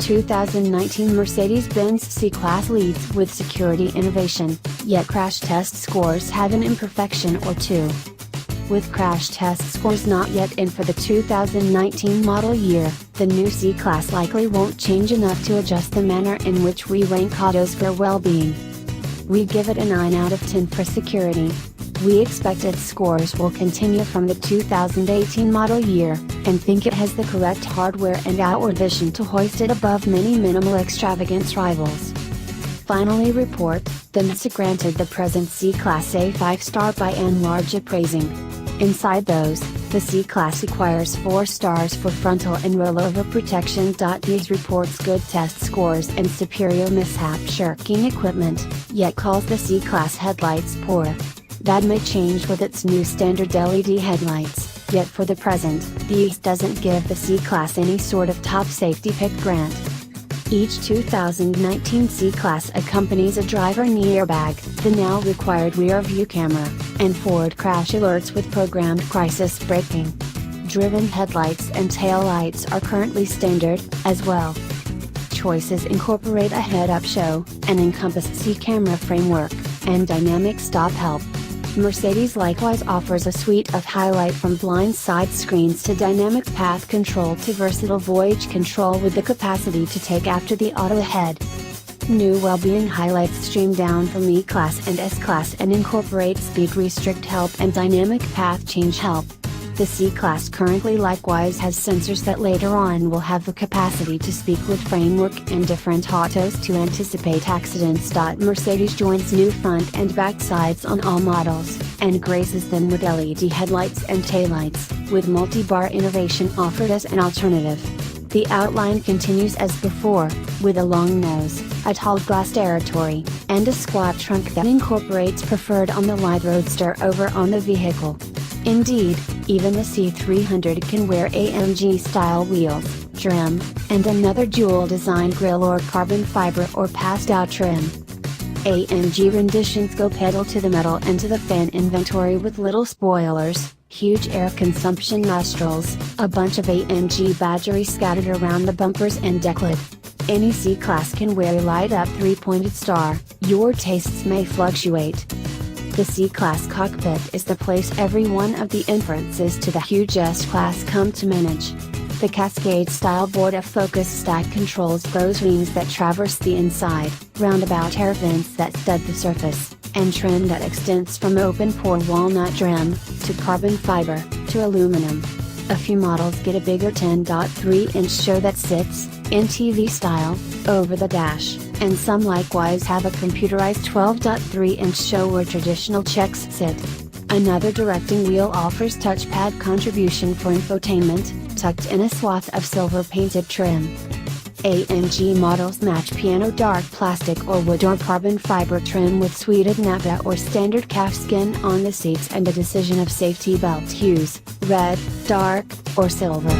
2019 Mercedes-Benz C-Class leads with security innovation, yet crash test scores have an imperfection or two. With crash test scores not yet in for the 2019 model year, the new C-Class likely won't change enough to adjust the manner in which we rank autos for well-being. We give it a 9 out of 10 for security. We expect its scores will continue from the 2018 model year, and think it has the correct hardware and outward vision to hoist it above many minimal extravagance rivals. Finally report, the Mercedes granted the present C-Class a 5-star by and large appraising. Inside those, the C-Class acquires 4 stars for frontal and rollover protection. These reports good test scores and superior mishap shirking equipment, yet calls the C-Class headlights poor. That may change with its new standard LED headlights, yet for the present, these doesn't give the C-Class any sort of top safety pick grant. Each 2019 C-Class accompanies a driver knee airbag, the now required rear view camera, and forward crash alerts with programmed crisis braking. Driven headlights and tail lights are currently standard, as well. Choices incorporate a head-up show, an encompass C-camera framework, and dynamic stop help. Mercedes likewise offers a suite of highlight from blind side screens to dynamic path control to versatile voyage control with the capacity to take after the auto ahead. New wellbeing highlights stream down from E-Class and S-Class and incorporate speed restrict help and dynamic path change help. The C-Class currently likewise has sensors that later on will have the capacity to speak with framework and different autos to anticipate accidents. Mercedes joins new front and back sides on all models, and graces them with LED headlights and taillights, with multi-bar innovation offered as an alternative. The outline continues as before, with a long nose, a tall glass territory, and a squat trunk that incorporates preferred on the light roadster over on the vehicle. Indeed, even the C300 can wear AMG-style wheels, trim, and another dual-design grille or carbon fiber or passed-out trim. AMG renditions go pedal to the metal and to the fan inventory with little spoilers, huge air consumption nostrils, a bunch of AMG battery scattered around the bumpers and deck lid. Any C-Class can wear a light-up 3-pointed star, your tastes may fluctuate. The C-Class cockpit is the place every one of the inferences to the huge S-Class come to manage. The Cascade-style board of focus stack controls those wings that traverse the inside, roundabout air vents that stud the surface, and trim that extends from open-pore walnut trim, to carbon fiber, to aluminum. A few models get a bigger 10.3-inch show that sits, in TV style, over the dash, and some likewise have a computerized 12.3-inch show where traditional checks sit. Another directing wheel offers touchpad contribution for infotainment, tucked in a swath of silver painted trim. AMG models match piano dark plastic or wood or carbon fiber trim with suited nappa or standard calfskin on the seats and a decision of safety belt hues, red, dark, or silver.